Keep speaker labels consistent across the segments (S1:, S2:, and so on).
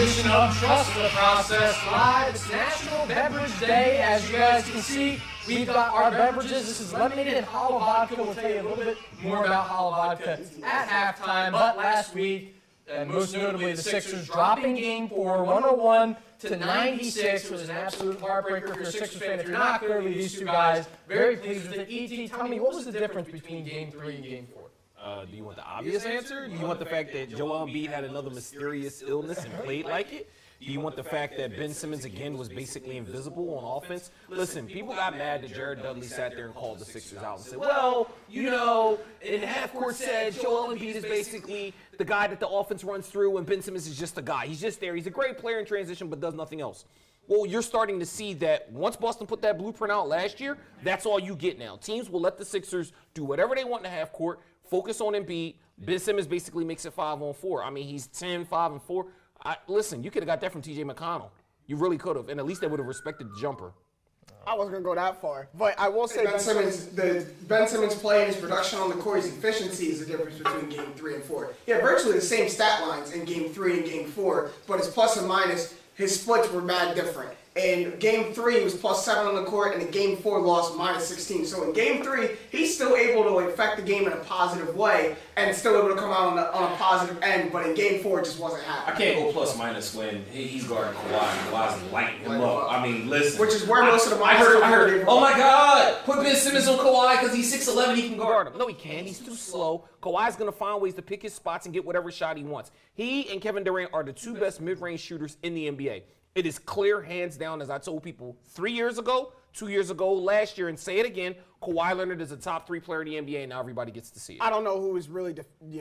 S1: edition of Trust the Process Live. It's National Beverage Day. As you guys can see, we've got our beverages. This is lemonade and hollow vodka. We'll tell you a little bit more about hollow vodka at halftime. But last week, and most notably the Sixers dropping Game 4, 101 to 96, was an absolute heartbreaker for a Sixers fan. If you're not, clearly these two guys, very pleased with it. E.T., tell me, what was the difference between Game 3 and Game 4?
S2: Do you want the obvious answer? Do you want the fact that Joel Embiid had another mysterious illness and played like it? Do you want the fact that Ben Simmons, again, was basically invisible on offense? Listen, people got mad that Jared Dudley sat there and called the Sixers out and said, well, you know, in half-court said Joel Embiid is basically the guy that the offense runs through and Ben Simmons is just a guy. He's just there. He's a great player in transition but does nothing else. Well, you're starting to see that once Boston put that blueprint out last year, that's all you get now. Teams will let the Sixers do whatever they want in the half-court, focus on Embiid. Ben Simmons basically makes it 5-on-4. I mean, he's 10, 5, and 4. Listen, you could have got that from T.J. McConnell. You really could have, and at least they would have respected the jumper.
S3: I wasn't going to go that far, but I will say Ben Simmons' play and his production on the court, his efficiency is the difference between Game 3 and 4. He had virtually the same stat lines in Game 3 and Game 4, but his plus and minus, his splits were mad different. In Game 3, he was +7 on the court, and in Game 4, lost -16. So in Game 3, he's still able to affect the game in a positive way and still able to come out on a positive end. But in Game 4, it just wasn't happening.
S4: I can't go plus minus when he's guarding Kawhi and Kawhi's lighting him up. I mean, listen.
S3: Which is where most of the
S4: I heard, oh my God, put Ben Simmons on Kawhi because he's 6'11", he can guard him.
S2: No, he can't. He's too slow. Kawhi's going to find ways to pick his spots and get whatever shot he wants. He and Kevin Durant are the two best mid-range shooters in the NBA. It is clear, hands down, as I told people 3 years ago, 2 years ago, last year, and say it again, Kawhi Leonard is a top 3 player in the NBA, and now everybody gets to see it.
S3: I don't know who is really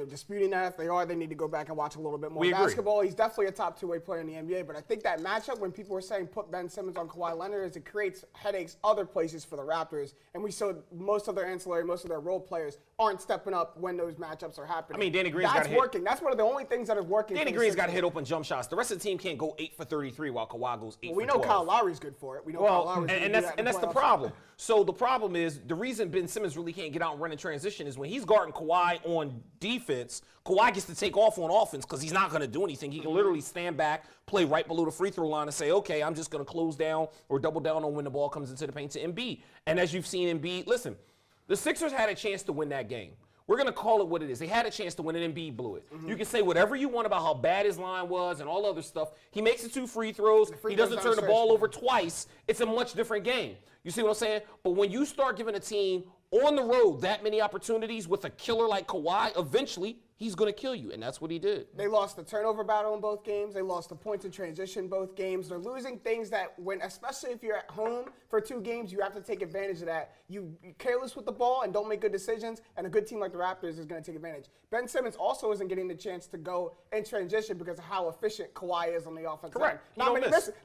S3: disputing that. If they are, they need to go back and watch a little bit more basketball. He's definitely a top 2-way player in the NBA, but I think that matchup, when people were saying put Ben Simmons on Kawhi Leonard, is it creates headaches other places for the Raptors, and we saw most of their ancillary, most of their role players aren't stepping up when those matchups are happening.
S2: I mean, Danny Green's got hit.
S3: That's working. That's one of the only things that is working.
S2: Danny Green's got hit open jump shots. The rest of the team can't go 8 for 33 while Kawhi goes 8 for 12.
S3: We know Kyle Lowry's good for it. We know Kyle Lowry's
S2: and that's the problem. So the problem is the reason Ben Simmons really can't get out and run in transition is when he's guarding Kawhi on defense, Kawhi gets to take off on offense because he's not going to do anything. He can literally stand back, play right below the free throw line and say, okay, I'm just going to close down or double down on when the ball comes into the paint to Embiid. And as you've seen Embiid, listen, the Sixers had a chance to win that game. We're going to call it what it is. They had a chance to win it, and Embiid blew it. You can say whatever you want about how bad his line was and all other stuff. He makes the 2 free throws. He doesn't turn the ball over twice. It's a much different game. You see what I'm saying? But when you start giving a team on the road that many opportunities with a killer like Kawhi, eventually he's going to kill you, and that's what he did.
S3: They lost the turnover battle in both games. They lost the points in transition both games. They're losing things that, especially if you're at home for 2 games, you have to take advantage of that. You're careless with the ball and don't make good decisions, and a good team like the Raptors is going to take advantage. Ben Simmons also isn't getting the chance to go in transition because of how efficient Kawhi is on the offensive
S2: Correct.
S3: end.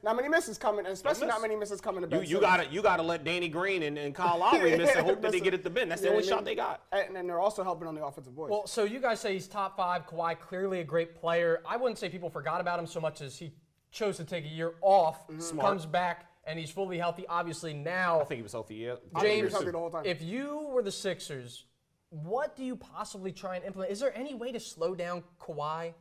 S3: Not many misses coming, and especially not many misses coming to Ben Simmons.
S2: You got to let Danny Green and Kyle Lowry miss and hope that they get it to Ben. That's the only shot they got.
S3: And they're also helping on the offensive boards.
S1: Well, so you guys say he's top 5. Kawhi, clearly a great player. I wouldn't say people forgot about him so much as he chose to take a year off, comes back, and he's fully healthy. Obviously now,
S2: I think he was healthy, yeah.
S1: James,
S3: the whole time.
S1: If you were the Sixers, what do you possibly try and implement? Is there any way to slow down Kawhi?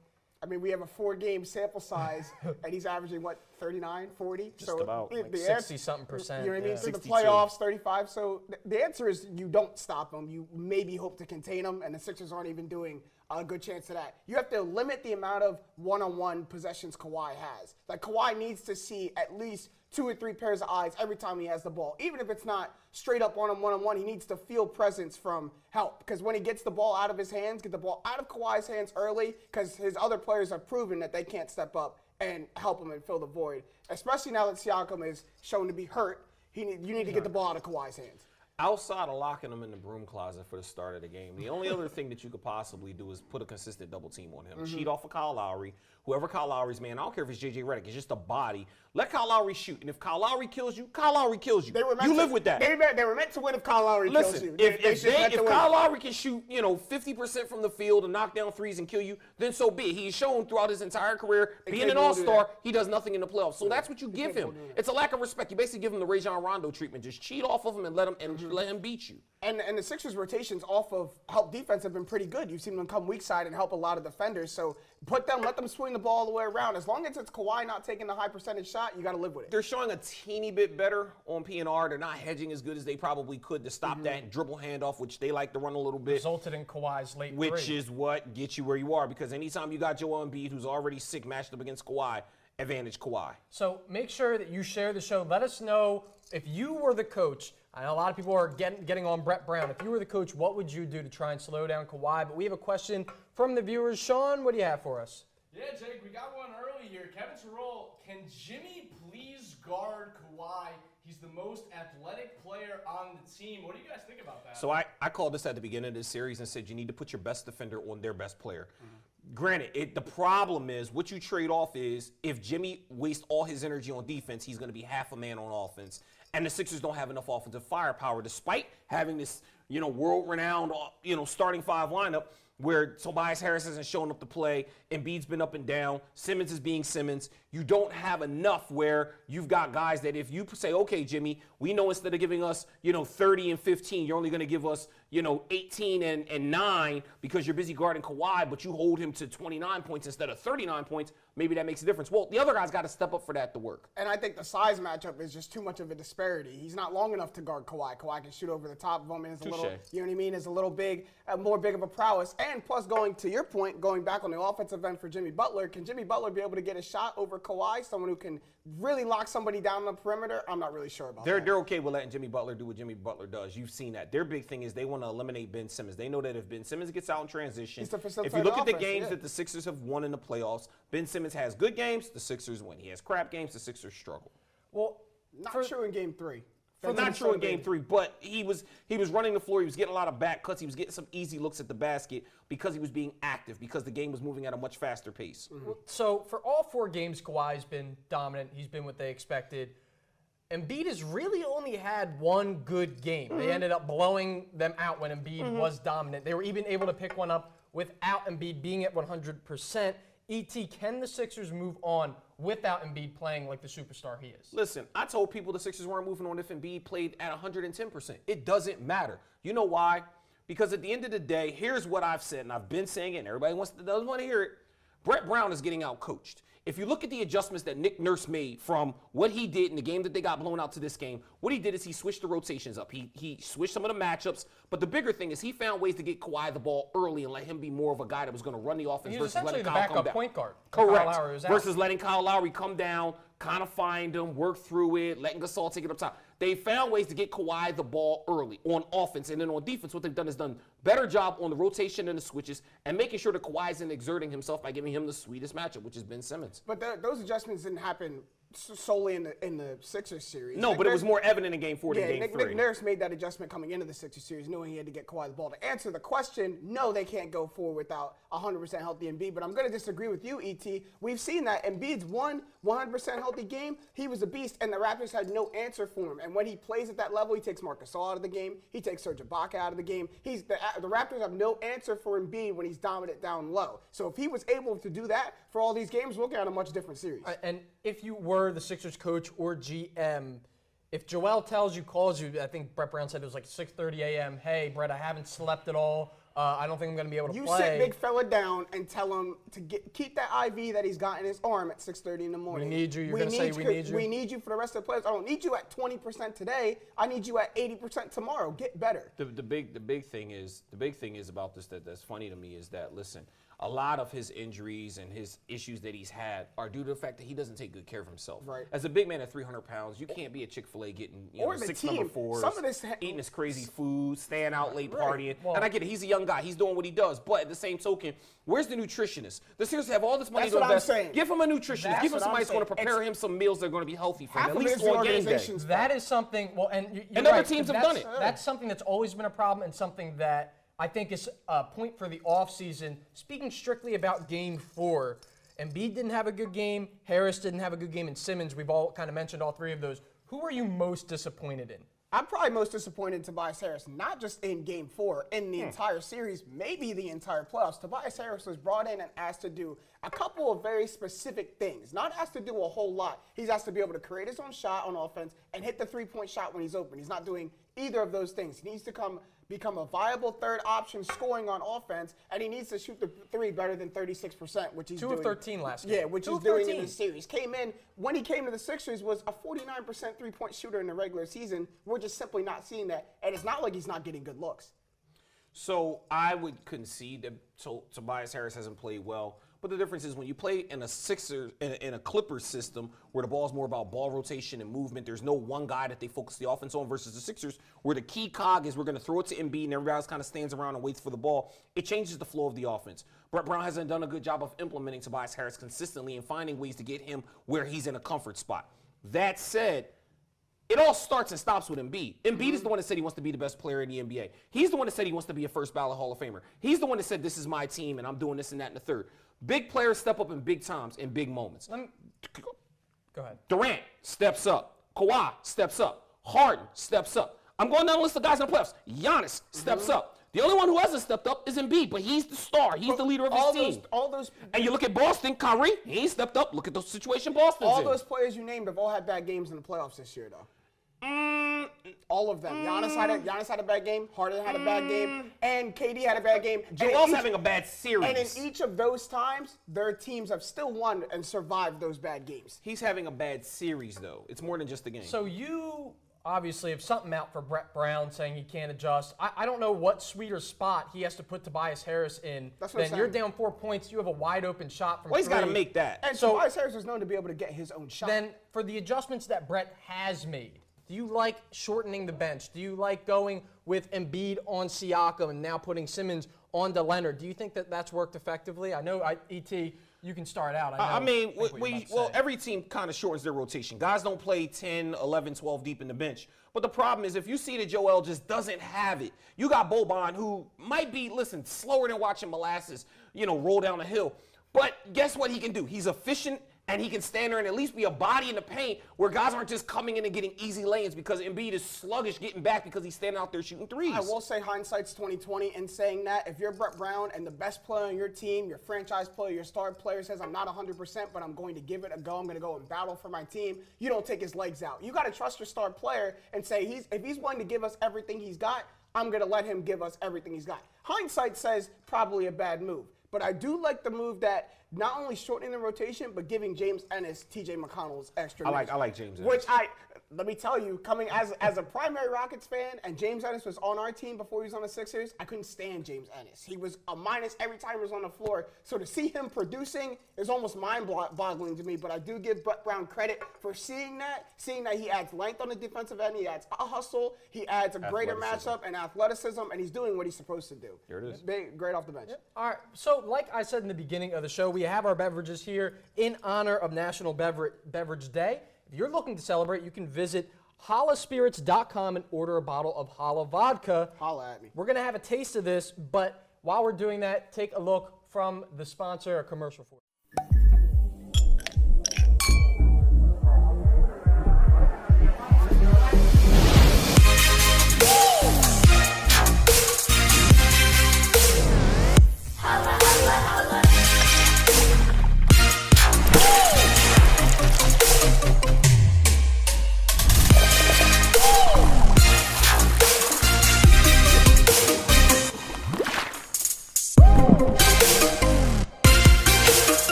S3: I mean, we have a 4-game sample size, and he's averaging, 39, 40?
S2: Just about.
S1: Like 60-something%.
S3: You know what I mean?
S1: Yeah.
S3: So the playoffs, 35. So the answer is you don't stop him. You maybe hope to contain him, and the Sixers aren't even doing a good chance of that. You have to limit the amount of one-on-one possessions Kawhi has. Like, Kawhi needs to see at least 2 or 3 pairs of eyes every time he has the ball. Even if it's not straight up one-on-one, he needs to feel presence from help. Because when he gets the ball out of his hands, get the ball out of Kawhi's hands early, because his other players have proven that they can't step up and help him and fill the void. Especially now that Siakam is shown to be hurt, you need to get the ball out of Kawhi's hands.
S2: Outside of locking him in the broom closet for the start of the game, the only other thing that you could possibly do is put a consistent double team on him. Cheat off of Kyle Lowry. Whoever Kyle Lowry's man, I don't care if it's J.J. Redick, it's just a body. Let Kyle Lowry shoot. And if Kyle Lowry kills you, Kyle Lowry kills you. You live with that.
S3: They were meant to win if Kyle Lowry kills you.
S2: If Kyle Lowry can shoot, 50% from the field and knock down threes and kill you, then so be it. He's shown throughout his entire career, being an all-star, he does nothing in the playoffs. So that's what you give him. It's a lack of respect. You basically give him the Rajon Rondo treatment. Just cheat off of him and let him beat you.
S3: And the Sixers rotations off of help defense have been pretty good. You've seen them come weak side and help a lot of defenders. So let them swing the ball all the way around. As long as it's Kawhi not taking the high percentage shot, you got to live with it.
S2: They're showing a teeny bit better on P&R. They're not hedging as good as they probably could to stop that dribble handoff, which they like to run a little bit.
S1: Resulted in Kawhi's late
S2: Which
S1: three.
S2: is what gets you where you are, because anytime you got Joel Embiid, who's already sick, matched up against Kawhi, advantage Kawhi.
S1: So make sure that you share the show. Let us know if you were the coach. I know a lot of people are getting on Brett Brown. If you were the coach, what would you do to try and slow down Kawhi? But we have a question from the viewers. Sean, what do you have for us?
S5: Yeah, Jake, we got one early here. Kevin Terrell, can Jimmy please guard Kawhi? He's the most athletic player on the team. What do you guys think about that?
S2: So I called this at the beginning of this series and said you need to put your best defender on their best player. Granted, the problem is what you trade off is if Jimmy wastes all his energy on defense, he's going to be half a man on offense. And the Sixers don't have enough offensive firepower despite having this, world-renowned, starting five lineup where Tobias Harris hasn't shown up to play, Embiid's been up and down, Simmons is being Simmons. You don't have enough where you've got guys that if you say, okay, Jimmy, we know instead of giving us, 30 and 15, you're only going to give us, 18 and 9 because you're busy guarding Kawhi, but you hold him to 29 points instead of 39 points, maybe that makes a difference. Well, the other guy's got to step up for that to work.
S3: And I think the size matchup is just too much of a disparity. He's not long enough to guard Kawhi. Kawhi can shoot over the top of him and is a little, is a little big, more big of a prowess. And plus, going to your point, going back on the offensive end for Jimmy Butler, can Jimmy Butler be able to get a shot over Kawhi, someone who can really lock somebody down on the perimeter? I'm not really sure about that.
S2: They're okay with letting Jimmy Butler do what Jimmy Butler does. You've seen that. Their big thing is they want to eliminate Ben Simmons. They know that if Ben Simmons gets out in transition, if you look at the games that the Sixers have won in the playoffs, Ben Simmons has good games, the Sixers win. He has crap games, the Sixers struggle.
S1: Well,
S3: not true in Game 3.
S2: Not true in Game 3, but he was running the floor. He was getting a lot of back cuts. He was getting some easy looks at the basket because he was being active, because the game was moving at a much faster pace.
S1: So for all 4 games, Kawhi's been dominant. He's been what they expected. Embiid has really only had one good game. They ended up blowing them out when Embiid was dominant. They were even able to pick one up without Embiid being at 100%. E.T., can the Sixers move on without Embiid playing like the superstar he is?
S2: Listen, I told people the Sixers weren't moving on if Embiid played at 110%. It doesn't matter. You know why? Because at the end of the day, here's what I've said, and I've been saying it, and everybody doesn't want to hear it. Brett Brown is getting out coached. If you look at the adjustments that Nick Nurse made from what he did in the game that they got blown out to this game, what he did is he switched the rotations up. He switched some of the matchups, but the bigger thing is he found ways to get Kawhi the ball early and let him be more of a guy that was going to run the offense versus letting Kyle come down.
S1: Point guard.
S2: Correct. Versus letting Kyle Lowry come down, kind of find him, work through it, letting Gasol take it up top. They found ways to get Kawhi the ball early on offense, and then on defense, what they've done is done better job on the rotation and the switches and making sure that Kawhi isn't exerting himself by giving him the sweetest matchup, which is Ben Simmons.
S3: But those adjustments didn't happen solely in the Sixers series.
S2: No, but it was more evident in Game 4 than Game 3.
S3: Nick Nurse made that adjustment coming into the Sixers series, knowing he had to get Kawhi the ball. To answer the question, no, they can't go forward without 100% healthy Embiid. But I'm going to disagree with you, E.T. We've seen that Embiid's 100% healthy game. He was a beast, and the Raptors had no answer for him. And when he plays at that level, he takes Marc Gasol out of the game. He takes Serge Ibaka out of the game. The Raptors have no answer for Embiid when he's dominant down low. So if he was able to do that for all these games, we're looking at a much different series.
S1: And if you were the Sixers coach or GM, if Joel calls you, I think Brett Brown said it was like 6:30 a.m., hey, Brett, I haven't slept at all. I don't think I'm going to be able to play.
S3: You sit big fella down and tell him to keep that IV that he's got in his arm at 6:30 in the morning.
S1: We need you. You're going to say we need you.
S3: We need you for the rest of the players. I don't need you at 20% today. I need you at 80% tomorrow. Get better.
S2: The big thing is about this that's funny to me is that, listen, a lot of his injuries and his issues that he's had are due to the fact that he doesn't take good care of himself.
S3: Right.
S2: As a big man at 300 pounds, you can't be at Chick-fil-A getting 6 number 4s, eating this crazy food, staying out late partying. Well, and I get it. He's a young guy. He's doing what he does. But at the same token, where's the nutritionist? The Sixers have all this money to invest. Give him a nutritionist. Give him somebody that's going to prepare him some meals that are going to be healthy for him, at least on game day.
S1: That is something, well, and
S2: other teams have done it.
S1: That's something that's always been a problem and something that I think is a point for the offseason. Speaking strictly about Game 4, Embiid didn't have a good game, Harris didn't have a good game, and Simmons, we've all kind of mentioned all 3 of those. Who are you most disappointed in?
S3: I'm probably most disappointed in Tobias Harris, not just in Game 4, in the entire series, maybe the entire playoffs. Tobias Harris was brought in and asked to do a couple of very specific things. Not asked to do a whole lot. He's asked to be able to create his own shot on offense and hit the 3-point shot when he's open. He's not doing either of those things. He needs to come become a viable third option scoring on offense, and he needs to shoot the three better than 36%, which he's
S1: 2
S3: doing.
S1: of 13 last game.
S3: Yeah, which he's doing in this series. When he came to the Sixers, was a 49% three-point shooter in the regular season. We're just simply not seeing that, and it's not like he's not getting good looks.
S2: So I would concede that Tobias Harris hasn't played well. But the difference is when you play in a in a Clippers system where the ball is more about ball rotation and movement, there's no one guy that they focus the offense on versus the Sixers where the key cog is we're going to throw it to Embiid and everybody else kind of stands around and waits for the ball. It changes the flow of the offense. Brett Brown hasn't done a good job of implementing Tobias Harris consistently and finding ways to get him where he's in a comfort spot. That said, it all starts and stops with Embiid. Embiid is the one that said he wants to be the best player in the NBA. He's the one that said he wants to be a first ballot Hall of Famer. He's the one that said this is my team and I'm doing this and that and the third. Big players step up in big times, in big moments.
S1: Go ahead.
S2: Durant steps up. Kawhi steps up. Harden steps up. I'm going down the list of guys in the playoffs. Giannis steps up. The only one who hasn't stepped up is Embiid, but he's the star. He's the leader of his team. And you look at Boston, Kyrie, he ain't stepped up. Look at the situation Boston's in.
S3: All those players you named have all had bad games in the playoffs this year, though. All of them. Giannis had a bad game. Harden had a bad game. And KD had a bad game.
S2: Joel's having a bad series.
S3: And in each of those times, their teams have still won and survived those bad games.
S2: He's having a bad series, though. It's more than just a game.
S1: So you obviously have something out for Brett Brown saying he can't adjust. I don't know what sweeter spot he has to put Tobias Harris in. Then you're down 4 points. You have a wide open shot from
S2: well, he's
S1: three.
S2: got to make that.
S3: And so Tobias Harris is known to be able to get his own shot.
S1: Then for the adjustments that Brett has made, do you like shortening the bench? Do you like going with Embiid on Siakam and now putting Simmons on Leonard? Do you think that that's worked effectively? I know, E.T., you can start out.
S2: Every team kind of shortens their rotation. Guys don't play 10, 11, 12 deep in the bench. But the problem is if you see that Joel just doesn't have it, you got Boban who might be, slower than watching molasses, roll down a hill. But guess what he can do? He's efficient. And he can stand there and at least be a body in the paint where guys aren't just coming in and getting easy lanes because Embiid is sluggish getting back because he's standing out there shooting threes.
S3: I will say hindsight's 20/20 in saying that if you're Brett Brown and the best player on your team, your franchise player, your star player says, I'm not 100%, but I'm going to give it a go. I'm going to go and battle for my team. You don't take his legs out. You got to trust your star player and say, if he's willing to give us everything he's got, I'm going to let him give us everything he's got. Hindsight says probably a bad move. But I do like the move that not only shortening the rotation, but giving James Ennis, T.J. McConnell's extra.
S2: I like James Ennis.
S3: Which let me tell you, coming as a primary Rockets fan, and James Ennis was on our team before he was on the Sixers, I couldn't stand James Ennis. He was a minus every time he was on the floor. So to see him producing is almost mind-boggling to me. But I do give Brett Brown credit for seeing that he adds length on the defensive end, he adds a hustle, he adds a greater matchup and athleticism, and he's doing what he's supposed to do.
S2: Here it is.
S3: Great off the bench.
S1: Yep. All right. So like I said in the beginning of the show, we have our beverages here in honor of National Beverage Day. If you're looking to celebrate, you can visit hollaspirits.com and order a bottle of Holla Vodka.
S3: Holla at me.
S1: We're going to have a taste of this, but while we're doing that, take a look from the sponsor, a commercial for it.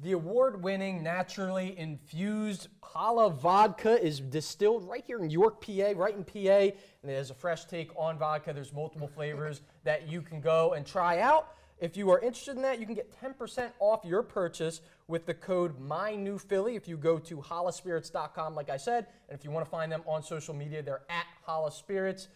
S1: The award-winning, naturally infused Holla Vodka is distilled right here in York, PA, right in PA, and it has a fresh take on vodka. There's multiple flavors that you can go and try out. If you are interested in that, you can get 10% off your purchase with the code MyNewPhilly if you go to hollaspirits.com, like I said, and if you want to find them on social media, they're at HollaSpirits.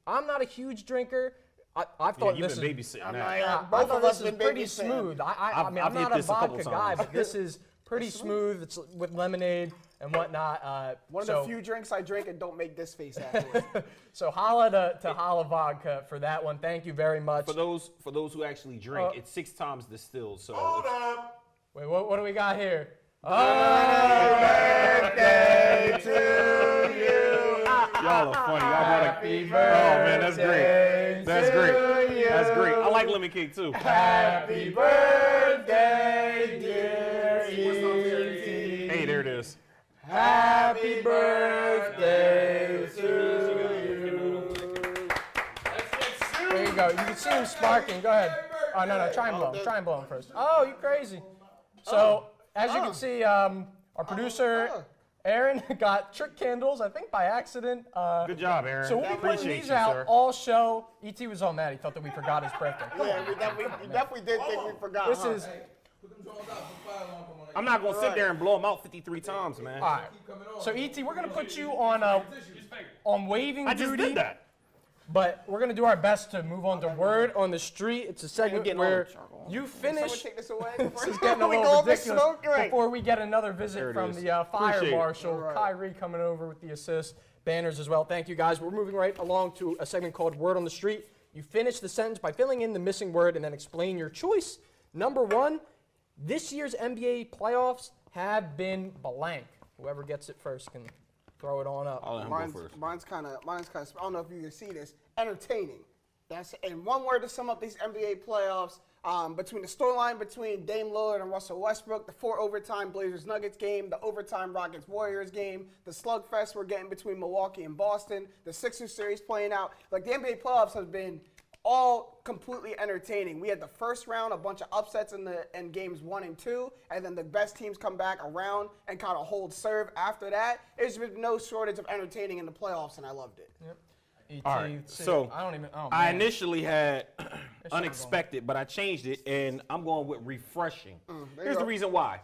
S1: I'm not a huge drinker. I've thought
S2: you've
S1: this
S2: been
S1: is
S2: babysitting
S3: that.
S1: I thought this
S3: have
S1: is
S3: been
S1: pretty
S3: babysitting.
S1: smooth. I'm
S2: I've
S1: not
S2: hit
S1: a
S2: this a couple
S1: vodka guy,
S2: times.
S1: but this is pretty smooth. It's with lemonade and whatnot.
S3: One of the few drinks I drink and don't make this face afterwards.
S1: So holla to Holla Vodka for that one. Thank you very much.
S2: For those who actually drink, it's 6 times distilled. So
S5: Hold up.
S1: Wait, what do we got here?
S3: Birthday to you.
S2: y'all are funny. Y'all
S1: Happy
S2: oh man, that's great. That's great. That's great. I like lemon cake too.
S3: Happy birthday, dear E.T.
S2: Hey, there it is.
S3: Happy birthday to you.
S1: There you go. You can see him sparking. Go ahead. Oh, no, try and blow him. Try and blow him first. Oh, you crazy. So, as you can see, our producer, Aaron, got trick candles, I think by accident.
S2: Good job, Aaron.
S1: So we'll be putting
S2: Appreciate
S1: these
S2: you,
S1: out
S2: sir.
S1: all show. E.T. was all mad. He thought that we forgot his birthday.
S3: Yeah, we definitely did think we forgot.
S1: This is,
S2: I'm not going to sit there and blow him out 53 times, man.
S1: all right. So, E.T., we're going to put you on waving
S2: I just
S1: duty.
S2: did that.
S1: But we're going to do our best to move on to Word on the Street. It's a segment
S2: getting all
S1: where
S2: the charcoal.
S1: you
S3: Someone
S1: finish.
S3: take this away.
S1: This is getting a
S3: We
S1: little
S3: go up the
S1: ridiculous.
S3: smoke, right.
S1: Before we get another
S2: There
S1: visit
S2: it
S1: from
S2: is.
S1: the fire
S2: Appreciate it.
S1: marshal,
S3: Right.
S1: Kyrie, coming over with the assist, banners as well. Thank you, guys. We're moving right along to a segment called Word on the Street. You finish the sentence by filling in the missing word and then explain your choice. Number one, this year's NBA playoffs have been blank. Whoever gets it first can throw it on up.
S2: I'll let him go first.
S3: Mine's kind of. I don't know if you can see this. Entertaining. That's in one word to sum up these NBA playoffs. Between the storyline between Dame Lillard and Russell Westbrook, the 4 overtime Blazers Nuggets game, the overtime Rockets Warriors game, the slugfest we're getting between Milwaukee and Boston, the Sixers series playing out. Like the NBA playoffs have been all completely entertaining. We had the first round, a bunch of upsets in games 1 and 2, and then the best teams come back around and kind of hold serve after that. There's been no shortage of entertaining in the playoffs, and I loved it.
S1: Yep. E.T.,
S2: All right,
S1: see,
S2: so
S1: I don't even. Oh,
S2: I
S1: man.
S2: initially had
S1: not
S2: unexpected, but I changed it, and I'm going with refreshing.
S3: there
S2: Here's
S3: you
S2: the
S3: go.
S2: reason why.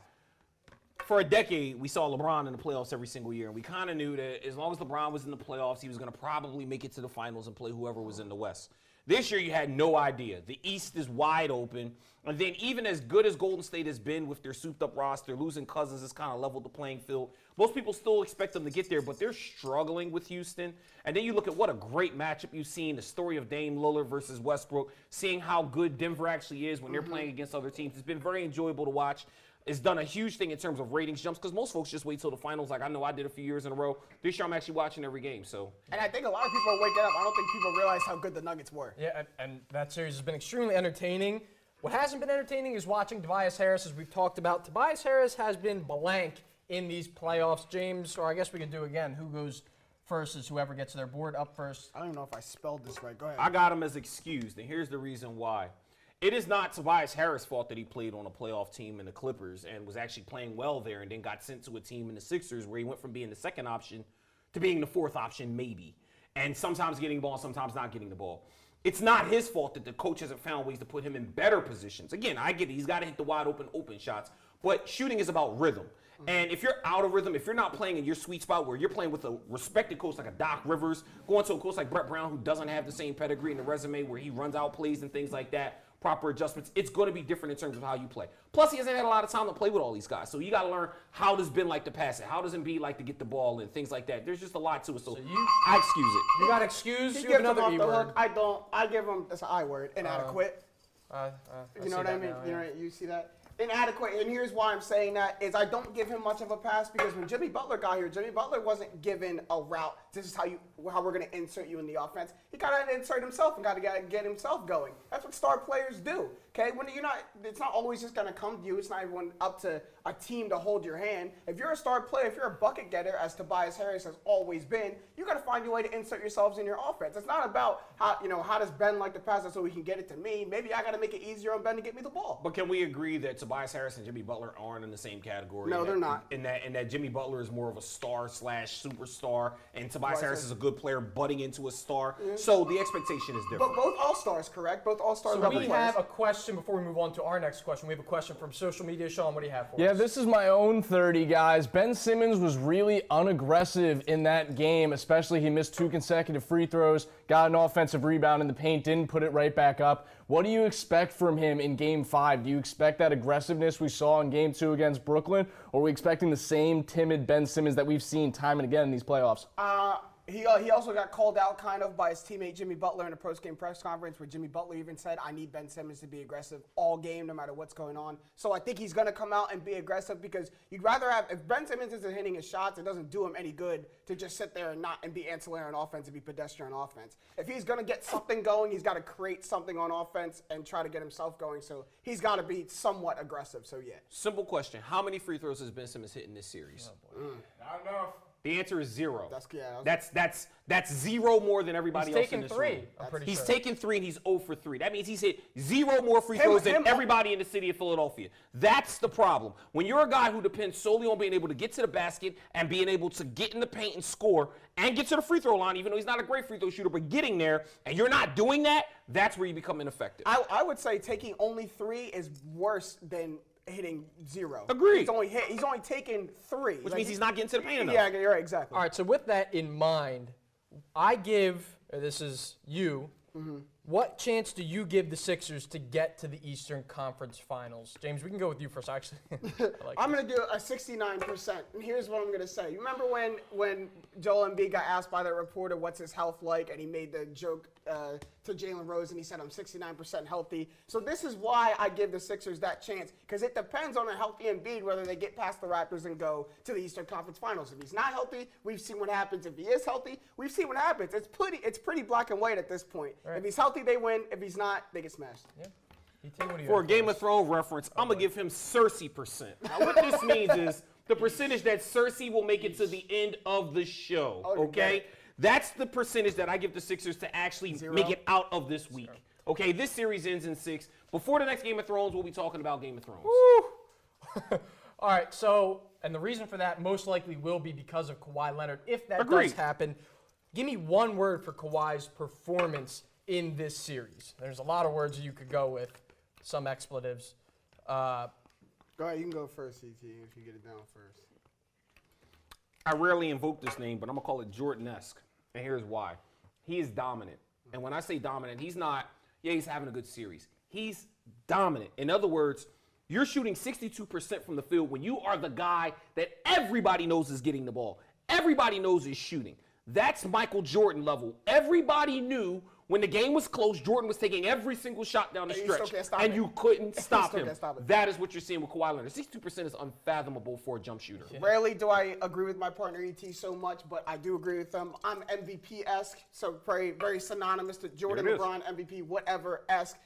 S2: For a decade, we saw LeBron in the playoffs every single year, and we kind of knew that as long as LeBron was in the playoffs, he was going to probably make it to the finals and play whoever was in the West. This year, you had no idea. The East is wide open, and then even as good as Golden State has been with their souped-up roster, losing Cousins has kind of leveled the playing field. Most people still expect them to get there, but they're struggling with Houston. And then you look at what a great matchup you've seen, the story of Dame Lillard versus Westbrook, seeing how good Denver actually is when they're playing against other teams. It's been very enjoyable to watch. It's done a huge thing in terms of ratings jumps because most folks just wait till the finals. Like I know I did a few years in a row. This year I'm actually watching every game. So
S3: And I think a lot of people are waking up. I don't think people realize how good the Nuggets were.
S1: Yeah, and that series has been extremely entertaining. What hasn't been entertaining is watching Tobias Harris, as we've talked about. Tobias Harris has been blank in these playoffs. James, or I guess we could do again, who goes first is whoever gets their board up first.
S3: I don't even know if I spelled this right. Go ahead.
S2: I got him as excused, and here's the reason why. It is not Tobias Harris' fault that he played on a playoff team in the Clippers and was actually playing well there and then got sent to a team in the Sixers where he went from being the second option to being the fourth option maybe. And sometimes getting the ball, sometimes not getting the ball. It's not his fault that the coach hasn't found ways to put him in better positions. Again, I get it. He's got to hit the wide open shots. But shooting is about rhythm. And if you're out of rhythm, if you're not playing in your sweet spot where you're playing with a respected coach like a Doc Rivers, going to a coach like Brett Brown who doesn't have the same pedigree in the resume where he runs out plays and things like that, proper adjustments, it's going to be different in terms of how you play. Plus, he hasn't had a lot of time to play with all these guys. So you got to learn how does Ben like to pass it? How does Embiid like to get the ball in? Things like that. There's just a lot to it. So I excuse it.
S1: You got excused.
S3: He
S1: You have
S3: gives him
S1: another
S3: off
S1: E
S3: the
S1: word.
S3: hook. I don't. I give him this I word, inadequate. You know what I mean?
S1: Now,
S3: You
S1: yeah.
S3: know, you see that? Inadequate, and here's why I'm saying that is I don't give him much of a pass because when Jimmy Butler got here, Jimmy Butler wasn't given a route. This is how we're going to insert you in the offense. He got to insert himself and got to get himself going. That's what star players do. Okay, when you're not, it's not always just going to come to you. It's not even up to a team to hold your hand. If you're a star player, if you're a bucket getter, as Tobias Harris has always been, you got to find your way to insert yourselves in your offense. It's not about how does Ben like to pass it so he can get it to me. Maybe I got to make it easier on Ben to get me the ball.
S2: But can we agree that Tobias Harris and Jimmy Butler aren't in the same category?
S3: No,
S2: And
S3: they're
S2: that-
S3: not.
S2: And that Jimmy Butler is more of a star/superstar, and Tobias Harris is a good player butting into a star. So the expectation is different.
S3: But both all-stars, correct? Both all-star
S1: So
S3: level
S1: we
S3: players.
S1: have a question before we move on to our next question. We have a question from social media. Sean, what do you have for
S6: Yeah,
S1: us?
S6: this is my own 30, guys. Ben Simmons was really unaggressive in that game, especially he missed 2 consecutive free throws, got an offensive rebound in the paint, didn't put it right back up. What do you expect from him in Game 5? Do you expect that aggressiveness we saw in Game 2 against Brooklyn, or are we expecting the same timid Ben Simmons that we've seen time and again in these playoffs?
S3: He also got called out kind of by his teammate Jimmy Butler in a post-game press conference where Jimmy Butler even said, I need Ben Simmons to be aggressive all game no matter what's going on. So I think he's going to come out and be aggressive because you'd rather have, if Ben Simmons isn't hitting his shots, it doesn't do him any good to just sit there and be ancillary on offense and be pedestrian on offense. If he's going to get something going, he's got to create something on offense and try to get himself going. So he's got to be somewhat aggressive. So yeah.
S2: Simple question. How many free throws has Ben Simmons hit in this series?
S5: Not enough.
S2: The answer is 0.
S3: That's
S2: 0 more than everybody else in this room. He's taken 3 and he's 0 for 3. That means he's hit 0 more free throws than everybody in the city of Philadelphia. That's the problem. When you're a guy who depends solely on being able to get to the basket and being able to get in the paint and score and get to the free throw line, even though he's not a great free throw shooter, but getting there, and you're not doing that, that's where you become ineffective.
S3: I would say taking only 3 is worse than hitting 0.
S2: Agreed.
S3: He's only taken 3.
S2: Which means he's not getting to the paint enough.
S3: Yeah, you're right, exactly.
S1: All right, so with that in mind, this is you, what chance do you give the Sixers to get to the Eastern Conference Finals? James, we can go with you first, actually.
S3: I'm going to do a 69%, and here's what I'm going to say. You remember when Joel Embiid got asked by the reporter what's his health like, and he made the joke to Jalen Rose, and he said, I'm 69% healthy. So this is why I give the Sixers that chance, because it depends on a healthy Embiid whether they get past the Raptors and go to the Eastern Conference Finals. If he's not healthy, we've seen what happens. If he is healthy, we've seen what happens. It's pretty black and white at this point. Right. If he's healthy, they win. If he's not, they get smashed. Yeah.
S2: For a Game of Thrones reference, I'm going to give him Cersei%. Now, what this means is the percentage that Cersei will make it to the end of the show, okay? That's the percentage that I give the Sixers to actually make it out of this week. Okay, this series ends in 6. Before the next Game of Thrones, we'll be talking about Game of Thrones.
S1: Woo! All right, so, and the reason for that most likely will be because of Kawhi Leonard. If that does happen, give me one word for Kawhi's performance in this series. There's a lot of words you could go with, some expletives.
S3: Go ahead, you can go first, CT, if you get it down first.
S2: I rarely invoke this name, but I'm going to call it Jordan-esque. And here's why. He is dominant. And when I say dominant, he's not, he's having a good series. He's dominant. In other words, you're shooting 62% from the field when you are the guy that everybody knows is getting the ball. Everybody knows is shooting. That's Michael Jordan level. Everybody knew when the game was close, Jordan was taking every single shot down the stretch, and you couldn't stop him. That is what you're seeing with Kawhi Leonard. 62% is unfathomable for a jump shooter.
S3: Yeah. Rarely do I agree with my partner ET so much, but I do agree with him. I'm MVP-esque, so very synonymous to Jordan, LeBron, MVP, whatever-esque.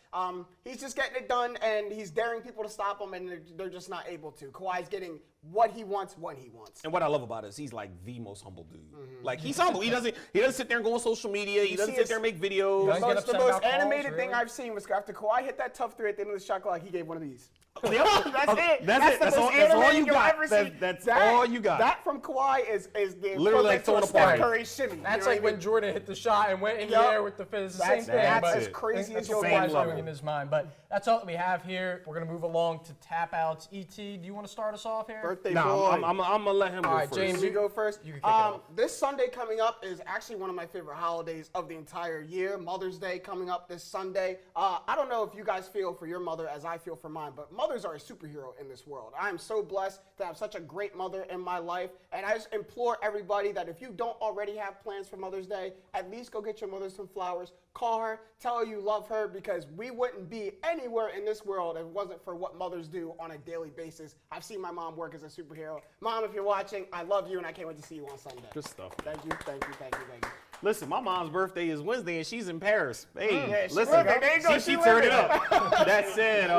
S3: He's just getting it done, and he's daring people to stop him, and they're just not able to. Kawhi's getting what he wants when he wants.
S2: And what I love about it is he's like the most humble dude. Like, he's humble. He doesn't sit there and go on social media. He doesn't sit there and make videos.
S3: The most animated thing I've seen was after Kawhi hit that tough 3 at the end of the shot clock, he gave one of these. That's it. That's all you got. That's all you got. That from Kawhi is the
S2: literally like throwing a Steph
S3: Curry shimmy.
S1: That's like when Jordan hit the shot and went in the air with the fist. It's the same thing.
S3: That's as crazy as you'll
S1: Kawhi's doing in his mind. But that's all that we have here. We're going to move along to tap outs. ET, do you want to start us off here?
S3: Birthday boy.
S2: I'm going to let him go first.
S3: James, you go first.
S1: You can kick it off.
S3: This Sunday coming up is actually one of my favorite holidays of the entire year. Mother's Day coming up this Sunday. I don't know if you guys feel for your mother as I feel for mine, but mothers are a superhero in this world. I am so blessed to have such a great mother in my life, and I just implore everybody that if you don't already have plans for Mother's Day, at least go get your mother some flowers, call her, tell her you love her, because we wouldn't be anywhere in this world if it wasn't for what mothers do on a daily basis. I've seen my mom work as a superhero. Mom, if you're watching, I love you, and I can't wait to see you on Sunday.
S2: Good stuff.
S3: Thank you, thank you, thank you, thank you.
S2: Listen, my mom's birthday is Wednesday, and she's in Paris. Hey,
S3: yeah,
S2: listen, she turned it up. That said,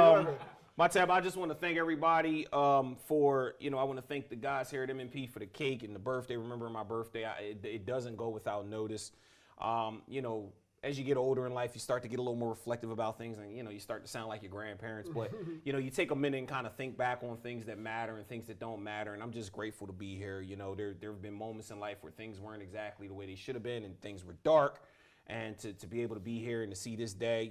S2: my tab, I just want to thank everybody for, I want to thank the guys here at M&P for the cake and the birthday. Remembering my birthday, it doesn't go without notice. As you get older in life, you start to get a little more reflective about things, and, you start to sound like your grandparents. But, you take a minute and kind of think back on things that matter and things that don't matter, and I'm just grateful to be here. There have been moments in life where things weren't exactly the way they should have been, and things were dark. And to be able to be here and to see this day,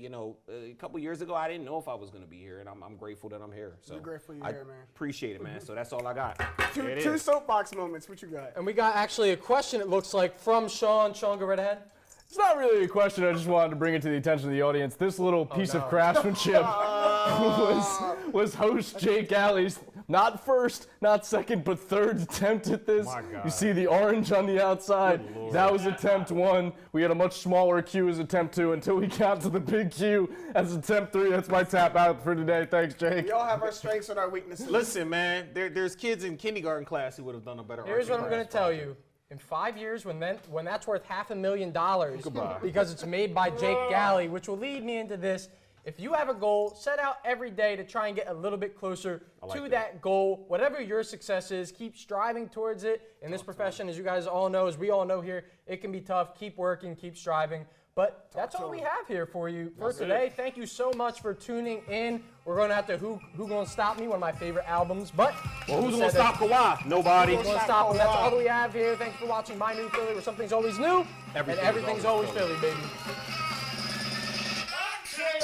S2: a couple years ago, I didn't know if I was going to be here, and I'm grateful that I'm here. So
S3: you're grateful you're here, man.
S2: Appreciate it, man. So that's all I got.
S3: Two soapbox moments. What you got?
S1: And we got actually a question, it looks like, from Sean. Sean, go right ahead.
S6: It's not really a question. I just wanted to bring it to the attention of the audience. This little piece of craftsmanship was host Jake Alley's not first, not second, but third attempt at this.
S2: My God.
S6: You see the orange on the outside. That was attempt 1. We had a much smaller Q as attempt 2 until we got to the big Q as attempt 3. That's my tap out for today. Thanks, Jake.
S3: We all have our strengths and our weaknesses.
S2: Listen, man, there's kids in kindergarten class who would have done a better.
S1: Here's what I'm
S2: arcade
S1: going to
S2: class
S1: tell
S2: project.
S1: you. In 5 years, when that's worth $500,000, because it's made by Jake Galley, which will lead me into this. If you have a goal, set out every day to try and get a little bit closer to that goal. Whatever your success is, keep striving towards it. In this profession, as you guys all know, as we all know here, it can be tough. Keep working, keep striving. But that's all we have here for you for today. Thank you so much for tuning in. We're going to have to Who Gonna Stop Me, one of my favorite albums. But
S2: Who's gonna stop Kawhi? Nobody.
S1: Who's gonna stop him? That's all that we have here. Thanks for watching My New Philly, where something's always new and everything's always Philly, baby. Hey,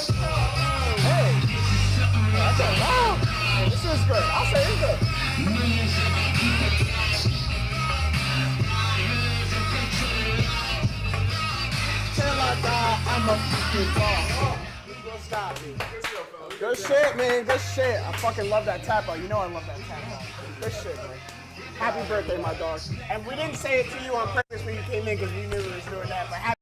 S1: that's a wow. Hey, this is good. I'll say it's good.
S3: I'm a fucking ball. Who's gonna stop me? Good shit, man. Good shit. I fucking love that tap out. You know I love that tap out. Good shit, man. Happy birthday, my dog. And we didn't say it to you on purpose when you came in because we knew